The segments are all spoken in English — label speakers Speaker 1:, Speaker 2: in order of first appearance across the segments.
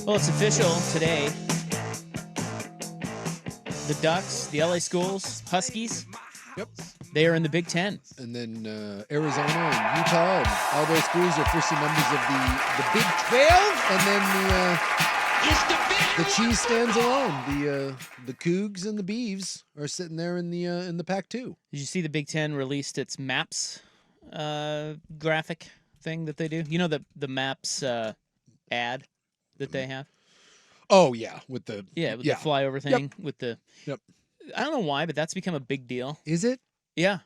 Speaker 1: Well, it's official today. The Ducks, the LA Schools, Huskies,
Speaker 2: Yep.
Speaker 1: they are in the Big Ten.
Speaker 2: And then Arizona and Utah and all those schools are officially members of the Big 12. And then the cheese stands alone. The Cougs and the Beavs are sitting there in the Pac-2.
Speaker 1: Did you see the Big Ten released its maps graphic thing that they do? You know the maps ad that they have?
Speaker 2: Oh, yeah. With the
Speaker 1: flyover thing.
Speaker 2: Yep.
Speaker 1: With the
Speaker 2: Yep.
Speaker 1: I don't know why, but that's become a big deal.
Speaker 2: Is it?
Speaker 1: Yeah.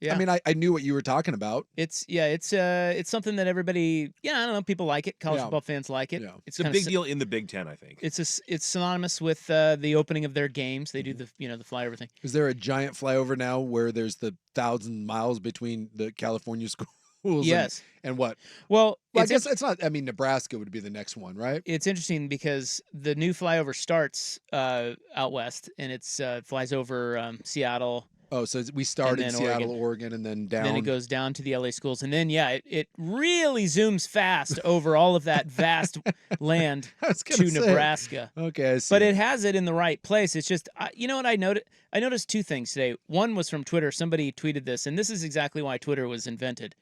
Speaker 1: Yeah.
Speaker 2: I mean, I knew what you were talking about.
Speaker 1: It's something that everybody, I don't know, people like it. College football fans like it.
Speaker 2: Yeah.
Speaker 3: It's a big deal in the Big Ten, I think.
Speaker 1: It's synonymous with the opening of their games. They do the flyover thing.
Speaker 2: Is there a giant flyover now where there's the 1,000 miles between the California schools?
Speaker 1: Yes.
Speaker 2: And what?
Speaker 1: Well,
Speaker 2: I guess it's not. I mean, Nebraska would be the next one, right?
Speaker 1: It's interesting because the new flyover starts out west, and it's flies over Seattle.
Speaker 2: Oh, so we start in Seattle, Oregon, and then down.
Speaker 1: Then it goes down to the LA schools, and then it really zooms fast over all of that vast land to Nebraska.
Speaker 2: Okay, I see.
Speaker 1: But it has it in the right place. It's just, you know what I noticed? I noticed two things today. One was from Twitter. Somebody tweeted this, and this is exactly why Twitter was invented.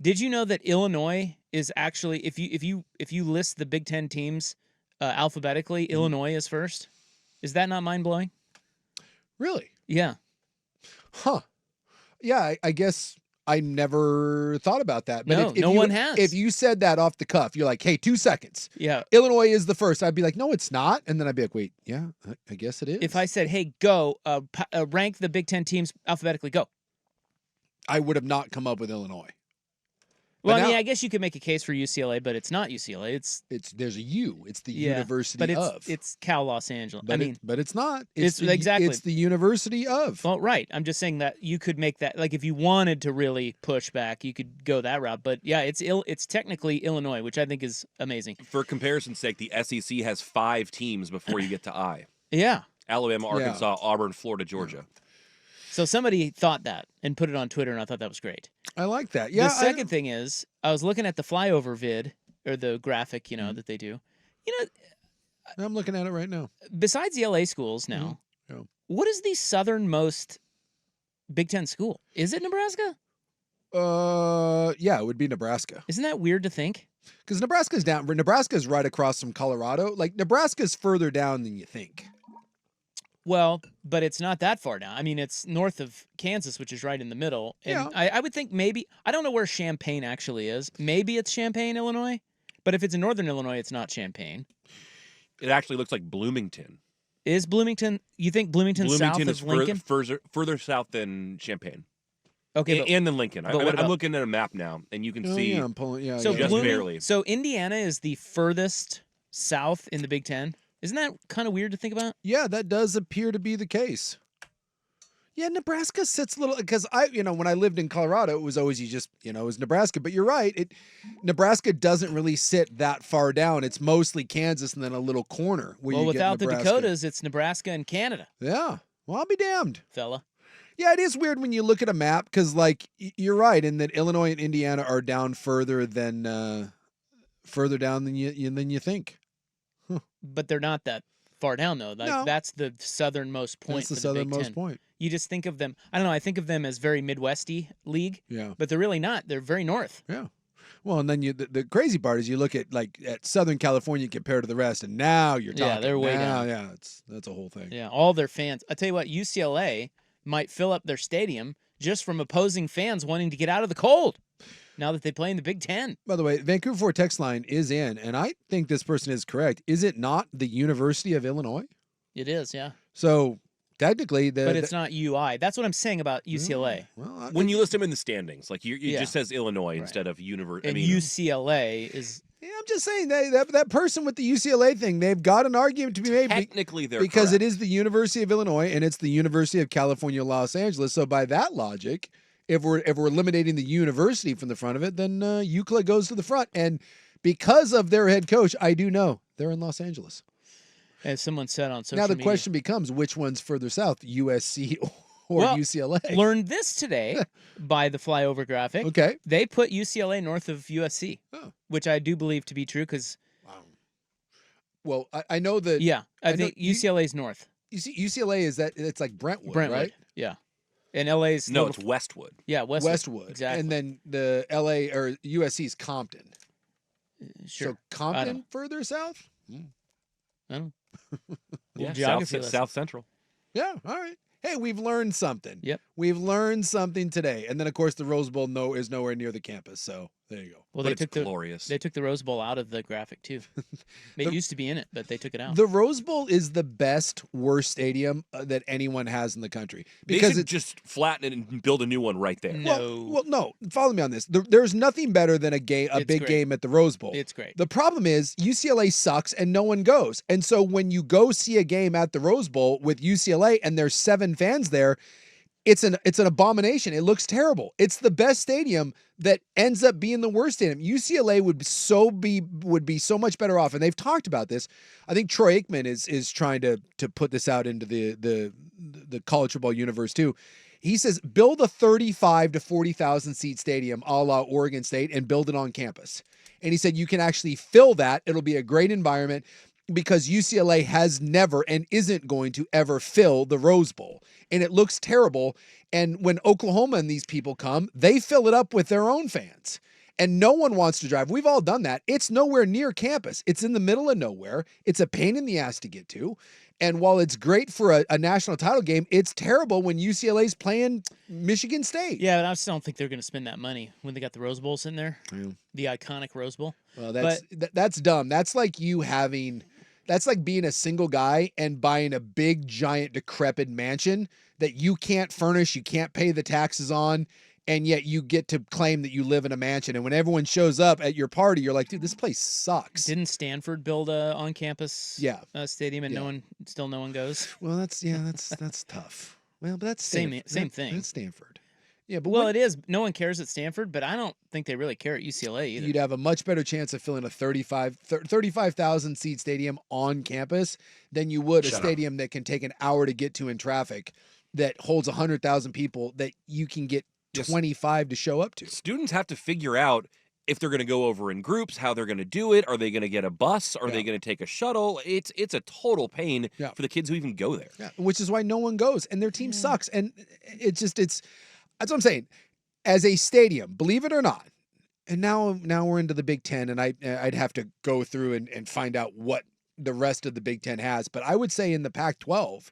Speaker 1: Did you know that Illinois is actually, if you list the Big Ten teams alphabetically, Illinois is first? Is that not mind blowing?
Speaker 2: Really?
Speaker 1: Yeah.
Speaker 2: Huh. Yeah, I guess I never thought about that. But
Speaker 1: no one has.
Speaker 2: If you said that off the cuff, you're like, hey, 2 seconds.
Speaker 1: Yeah.
Speaker 2: Illinois is the first. I'd be like, no, it's not. And then I'd be like, wait, yeah, I guess it is.
Speaker 1: If I said, hey, go, rank the Big Ten teams alphabetically, go.
Speaker 2: I would have not come up with Illinois.
Speaker 1: Well, I mean, I guess you could make a case for UCLA, but it's not UCLA.
Speaker 2: There's a U. It's the University of.
Speaker 1: It's Cal Los Angeles.
Speaker 2: But it's not.
Speaker 1: Exactly.
Speaker 2: It's the University of.
Speaker 1: Well, right. I'm just saying that you could make that, like, if you wanted to really push back, you could go that route. But yeah, it's technically Illinois, which I think is amazing.
Speaker 3: For comparison's sake, the SEC has 5 teams before you get to I.
Speaker 1: Yeah.
Speaker 3: Alabama, Arkansas, Auburn, Florida, Georgia.
Speaker 1: So somebody thought that and put it on Twitter, and I thought that was great.
Speaker 2: I like that. Yeah.
Speaker 1: The second thing is, I was looking at the flyover vid, or the graphic, that they do.
Speaker 2: I'm looking at it right now.
Speaker 1: Besides the LA schools now, what is the southernmost Big Ten school? Is it Nebraska?
Speaker 2: Yeah, it would be Nebraska.
Speaker 1: Isn't that weird to think?
Speaker 2: Because Nebraska's down. Nebraska's right across from Colorado. Like, Nebraska's further down than you think.
Speaker 1: Well, but it's not that far down. I mean, it's north of Kansas, which is right in the middle. And I would think maybe, I don't know where Champaign actually is. Maybe it's Champaign, Illinois. But if it's in northern Illinois, it's not Champaign.
Speaker 3: It actually looks like Bloomington.
Speaker 1: Is Bloomington, you think Bloomington's south
Speaker 3: is
Speaker 1: of Lincoln?
Speaker 3: further south than Champaign.
Speaker 1: Okay.
Speaker 3: And then Lincoln. I'm looking at a map now, and you can see.
Speaker 2: Yeah, I'm pulling. Yeah,
Speaker 1: so
Speaker 3: just barely.
Speaker 1: So Indiana is the furthest south in the Big Ten. Isn't that kind of weird to think about?
Speaker 2: Yeah, that does appear to be the case. Yeah, Nebraska sits a little, because when I lived in Colorado, it was always it was Nebraska. But you're right, Nebraska doesn't really sit that far down. It's mostly Kansas and then a little corner where you
Speaker 1: without
Speaker 2: get
Speaker 1: the Dakotas, it's Nebraska and Canada.
Speaker 2: Yeah, well, I'll be damned,
Speaker 1: fella.
Speaker 2: Yeah, it is weird when you look at a map because, like, you're right in that Illinois and Indiana are down further than you think.
Speaker 1: But they're not that far down, though.
Speaker 2: No.
Speaker 1: That's the southernmost point.
Speaker 2: That's the
Speaker 1: southernmost
Speaker 2: Big Ten. Point.
Speaker 1: You just think of them. I don't know. I think of them as very Midwesty league.
Speaker 2: Yeah.
Speaker 1: But they're really not. They're very north.
Speaker 2: Yeah. Well, and then the crazy part is you look at Southern California compared to the rest, and now you're talking.
Speaker 1: Yeah, they're way down.
Speaker 2: Yeah, that's a whole thing.
Speaker 1: Yeah, all their fans. I tell you what, UCLA might fill up their stadium just from opposing fans wanting to get out of the cold. Now that they play in the Big Ten.
Speaker 2: By the way, Vancouver 4 text line is in, and I think this person is correct. Is it not the University of Illinois?
Speaker 1: It is, yeah.
Speaker 2: So technically,
Speaker 1: but it's not UI. That's what I'm saying about UCLA.
Speaker 2: Well,
Speaker 3: when you list them in the standings, like it just says Illinois instead of university.
Speaker 1: And UCLA is.
Speaker 2: Yeah, I'm just saying that person with the UCLA thing, they've got an argument to be made.
Speaker 3: Technically, they're
Speaker 2: because
Speaker 3: correct.
Speaker 2: It is the University of Illinois and it's the University of California, Los Angeles. So by that logic, if we're eliminating the university from the front of it, then UCLA goes to the front. And because of their head coach, I do know they're in Los Angeles.
Speaker 1: As someone said on social
Speaker 2: media. Now the
Speaker 1: media.
Speaker 2: question becomes, which one's further south, USC or UCLA?
Speaker 1: Learned this today by the flyover graphic.
Speaker 2: Okay.
Speaker 1: They put UCLA north of USC, which I do believe to be true because
Speaker 2: Well, I know that.
Speaker 1: Yeah, I
Speaker 2: know
Speaker 1: think UCLA's north.
Speaker 2: You see, UCLA is that it's like Brentwood, right?
Speaker 1: Yeah, and LA's
Speaker 3: No, it's Westwood.
Speaker 1: yeah, Westwood.
Speaker 2: Exactly. And
Speaker 1: Exactly.
Speaker 2: then the LA or USC's Compton.
Speaker 1: Sure.
Speaker 2: So Compton further south?
Speaker 1: I don't know.
Speaker 3: Yeah,
Speaker 1: Geography lesson.
Speaker 3: South Central.
Speaker 2: Yeah, all right. Hey, we've learned something.
Speaker 1: Yep.
Speaker 2: We've learned something today. And then of course the Rose Bowl is nowhere near the campus. So there you go.
Speaker 1: Well,
Speaker 3: But
Speaker 1: they
Speaker 3: it's glorious.
Speaker 1: They took the Rose Bowl out of the graphic too. It used to be in it, but they took it out.
Speaker 2: The Rose Bowl is the best, worst stadium that anyone has in the country
Speaker 3: They
Speaker 2: because
Speaker 3: should
Speaker 2: it's
Speaker 3: just flatten it and build a new one right there.
Speaker 1: No.
Speaker 2: well, no. Follow me on this. There's nothing better than a big
Speaker 1: great.
Speaker 2: game at the Rose Bowl.
Speaker 1: It's great.
Speaker 2: The problem is UCLA sucks and no one goes. And so when you go see a game at the Rose Bowl with UCLA and there's 7 fans there, it's an abomination. It looks terrible. It's the best stadium that ends up being the worst stadium. UCLA would be so much better off, and they've talked about this. I think Troy Aikman is trying to put this out into the college football universe too. He says build a 35 to 40,000 seat stadium a la Oregon State and build it on campus. And he said you can actually fill that. It'll be a great environment because UCLA has never and isn't going to ever fill the Rose Bowl. And it looks terrible. And when Oklahoma and these people come, they fill it up with their own fans. And no one wants to drive. We've all done that. It's nowhere near campus. It's in the middle of nowhere. It's a pain in the ass to get to. And while it's great for a national title game, it's terrible when UCLA's playing Michigan State.
Speaker 1: Yeah, but I just don't think they're going to spend that money when they got the Rose Bowl in there.
Speaker 2: Yeah.
Speaker 1: The iconic Rose Bowl.
Speaker 2: Well, that's dumb. That's like that's like being a single guy and buying a big, giant, decrepit mansion that you can't furnish, you can't pay the taxes on, and yet you get to claim that you live in a mansion. And when everyone shows up at your party, you're like, dude, this place sucks.
Speaker 1: Didn't Stanford build a on-campus stadium and no one goes?
Speaker 2: Well, that's tough. Well, but that's
Speaker 1: same thing.
Speaker 2: That's Stanford. Yeah, but
Speaker 1: it is. No one cares at Stanford, but I don't think they really care at UCLA either.
Speaker 2: You'd have a much better chance of filling a 35,000 seat stadium on campus than you would a stadium that can take an hour to get to in traffic that holds 100,000 people that you can get 25 to show up to.
Speaker 3: Students have to figure out if they're going to go over in groups, how they're going to do it. Are they going to get a bus? Are they going to take a shuttle? It's a total pain for the kids who even go there.
Speaker 2: Yeah, which is why no one goes and their team sucks. And that's what I'm saying. As a stadium, believe it or not, and now we're into the Big Ten, and I'd have to go through and find out what the rest of the Big Ten has. But I would say in the Pac-12,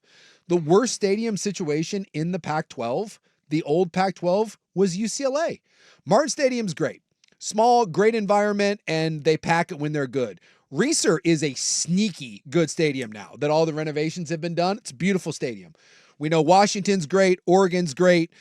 Speaker 2: the worst stadium situation in the Pac-12, the old Pac-12, was UCLA. Martin Stadium's great. Small, great environment, and they pack it when they're good. Reser is a sneaky good stadium now that all the renovations have been done. It's a beautiful stadium. We know Washington's great, Oregon's great.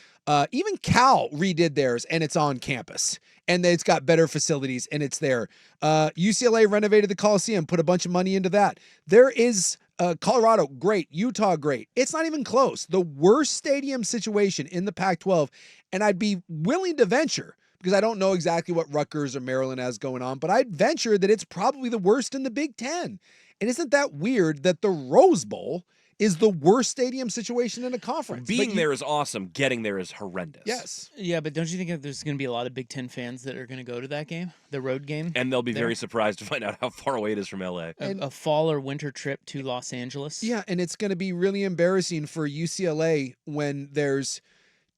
Speaker 2: Even Cal redid theirs, and it's on campus. And it's got better facilities, and it's there. UCLA renovated the Coliseum, put a bunch of money into that. There is Colorado, great. Utah, great. It's not even close. The worst stadium situation in the Pac-12, and I'd be willing to venture, because I don't know exactly what Rutgers or Maryland has going on, but I'd venture that it's probably the worst in the Big Ten. And isn't that weird that the Rose Bowl is the worst stadium situation in a conference?
Speaker 3: Being there is awesome. Getting there is horrendous.
Speaker 2: Yes.
Speaker 1: Yeah, but don't you think that there's going to be a lot of Big Ten fans that are going to go to that game, the road game?
Speaker 3: And they'll be very surprised to find out how far away it is from LA.
Speaker 1: A fall or winter trip to Los Angeles.
Speaker 2: Yeah, and it's going to be really embarrassing for UCLA when there's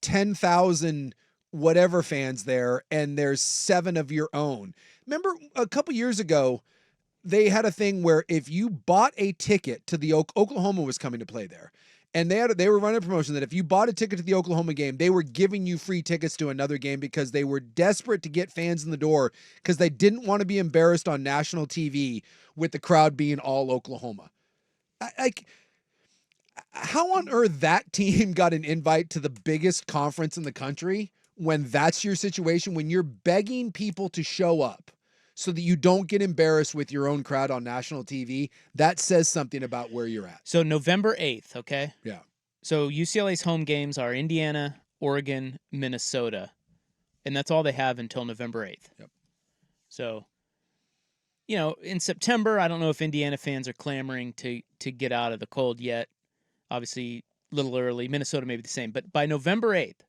Speaker 2: 10,000 whatever fans there and there's 7 of your own. Remember a couple years ago, they had a thing where if you bought a ticket to the Oklahoma was coming to play there, and they were running a promotion that if you bought a ticket to the Oklahoma game, they were giving you free tickets to another game because they were desperate to get fans in the door because they didn't want to be embarrassed on national TV with the crowd being all Oklahoma. How on earth that team got an invite to the biggest conference in the country when that's your situation, when you're begging people to show up so that you don't get embarrassed with your own crowd on national TV? That says something about where you're at.
Speaker 1: So November 8th, okay?
Speaker 2: Yeah.
Speaker 1: So UCLA's home games are Indiana, Oregon, Minnesota. And that's all they have until November 8th.
Speaker 2: Yep.
Speaker 1: So, in September, I don't know if Indiana fans are clamoring to get out of the cold yet. Obviously, a little early. Minnesota may be the same. But by November 8th,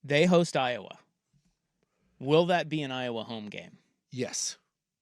Speaker 1: they host Iowa. Will that be an Iowa home game?
Speaker 2: Yes,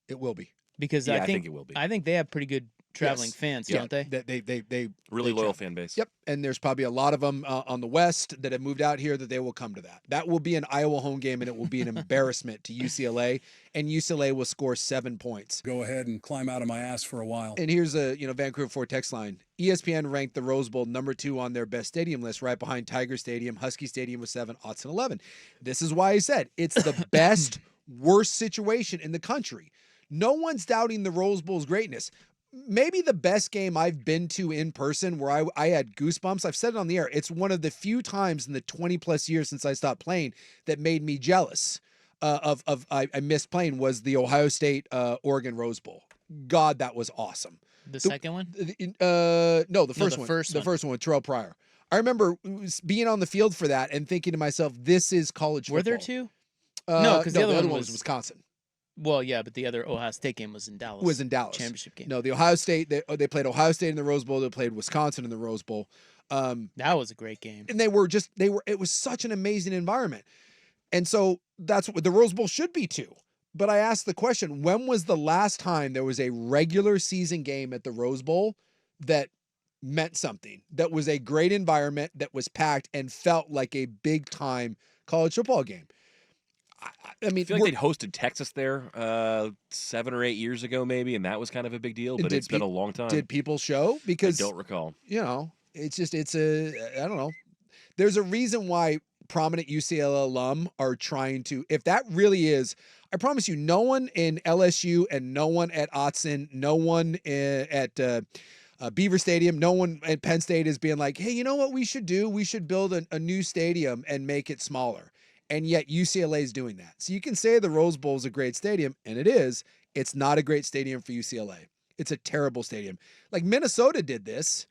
Speaker 2: it will be.
Speaker 1: Because
Speaker 3: I think it will be.
Speaker 1: I think they have pretty good traveling
Speaker 2: Yes.
Speaker 1: fans,
Speaker 3: Yeah.
Speaker 1: don't they?
Speaker 2: They
Speaker 3: Really
Speaker 2: they
Speaker 3: loyal
Speaker 2: travel.
Speaker 3: fan base.
Speaker 2: Yep, and there's probably a lot of them on the West that have moved out here that they will come to that. That will be an Iowa home game, and it will be an embarrassment to UCLA, and UCLA will score 7 points.
Speaker 4: Go ahead and climb out of my ass for a while.
Speaker 2: And here's a Vancouver 4 text line. ESPN ranked the Rose Bowl number 2 on their best stadium list, right behind Tiger Stadium. Husky Stadium was 7, Autzen 11. This is why I said it's the best, worst situation in the country. No one's doubting the Rose Bowl's greatness. Maybe the best game I've been to in person where I had goosebumps. I've said it on the air. It's one of the few times in the 20 plus years since I stopped playing that made me jealous I missed playing was the Ohio State Oregon Rose Bowl. God, that was awesome.
Speaker 1: The second one?
Speaker 2: No, the first
Speaker 1: the
Speaker 2: one.
Speaker 1: first
Speaker 2: The
Speaker 1: one.
Speaker 2: first one with Terrell Pryor. I remember being on the field for that and thinking to myself, this is college football.
Speaker 1: Were there two? No, because the other one
Speaker 2: was
Speaker 1: was
Speaker 2: Wisconsin.
Speaker 1: Well, yeah, but the other Ohio State game was in Dallas.
Speaker 2: Was in Dallas.
Speaker 1: Championship game.
Speaker 2: No, the Ohio State, they played Ohio State in the Rose Bowl. They played Wisconsin in the Rose Bowl.
Speaker 1: That was a great game.
Speaker 2: And it was such an amazing environment. And so that's what the Rose Bowl should be too. But I asked the question, when was the last time there was a regular season game at the Rose Bowl that meant something, that was a great environment, that was packed and felt like a big time college football game? I mean,
Speaker 3: I feel like they'd hosted Texas there 7 or 8 years ago, maybe, and that was kind of a big deal. But it's been a long time.
Speaker 2: Did people show? Because
Speaker 3: I don't recall.
Speaker 2: It's I don't know. There's a reason why prominent UCLA alum are trying to. If that really is, I promise you, no one in LSU and no one at Autzen, no one at Beaver Stadium, no one at Penn State is being like, hey, you know what we should do? We should build a new stadium and make it smaller. And yet UCLA is doing that. So you can say the Rose Bowl is a great stadium, and it is. It's not a great stadium for UCLA. It's a terrible stadium. Like Minnesota did this.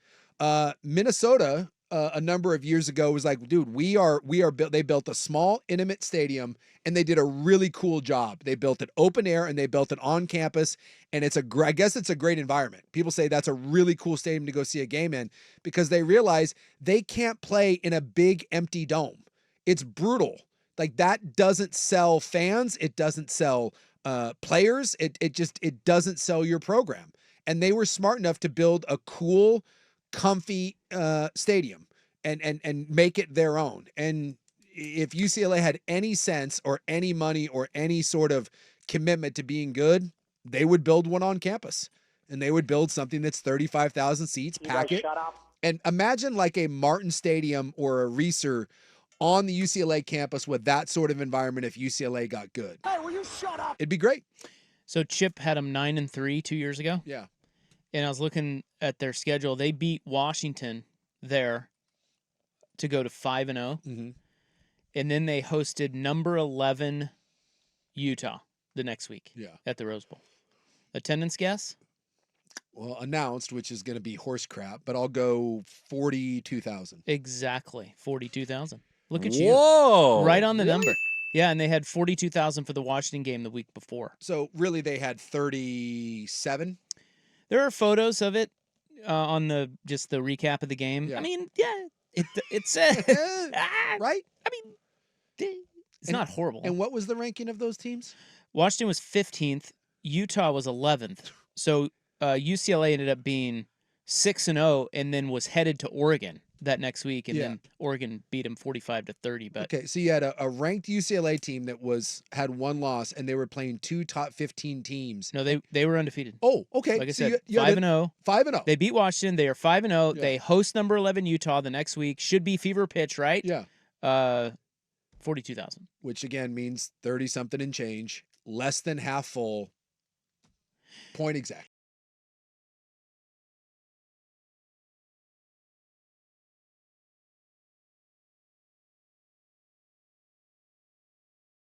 Speaker 2: Minnesota a number of years ago was like, dude, we are built. They built a small, intimate stadium, and they did a really cool job. They built it open air and they built it on campus, and I guess it's a great environment. People say that's a really cool stadium to go see a game in because they realize they can't play in a big empty dome. It's brutal. Like that doesn't sell fans. It doesn't sell players. It doesn't sell your program. And they were smart enough to build a cool, comfy stadium and make it their own. And if UCLA had any sense or any money or any sort of commitment to being good, they would build one on campus. And they would build something that's 35,000 seats, pack it. And imagine like a Martin Stadium or a Reeser on the UCLA campus with that sort of environment if UCLA got good.
Speaker 5: Hey, will you shut up?
Speaker 2: It'd be great.
Speaker 1: So Chip had them 9-3 2 years ago.
Speaker 2: Yeah.
Speaker 1: And I was looking at their schedule. They beat Washington there to go to 5-0.
Speaker 2: Mm-hmm.
Speaker 1: And then they hosted number 11 Utah the next week at the Rose Bowl. Attendance guess?
Speaker 2: Well, announced, which is going to be horse crap, but I'll go 42,000.
Speaker 1: Exactly. 42,000. Look at
Speaker 3: Whoa.
Speaker 1: you. Right on the
Speaker 2: Really?
Speaker 1: number. Yeah, and they had 42,000 for the Washington game the week before.
Speaker 2: So really they had 37?
Speaker 1: There are photos of it on the recap of the game.
Speaker 2: Yeah.
Speaker 1: I mean, yeah, it's
Speaker 2: Right?
Speaker 1: I mean, it's not horrible.
Speaker 2: And what was the ranking of those teams?
Speaker 1: Washington was 15th. Utah was 11th. So UCLA ended up being 6-0 and then was headed to Oregon that next week, and then Oregon beat them 45-30. But
Speaker 2: okay, so you had a ranked UCLA team that had one loss, and they were playing two top 15 teams.
Speaker 1: no, they were undefeated.
Speaker 2: Oh, okay.
Speaker 1: Like I
Speaker 2: so
Speaker 1: said,
Speaker 2: you had
Speaker 1: 5-0.
Speaker 2: 5-0.
Speaker 1: They beat Washington. They are 5-0.
Speaker 2: Yeah.
Speaker 1: They host number 11 Utah the next week. Should be fever pitch, right?
Speaker 2: Yeah.
Speaker 1: 42,000.
Speaker 2: Which again means 30 something and change, less than half full. Point exact.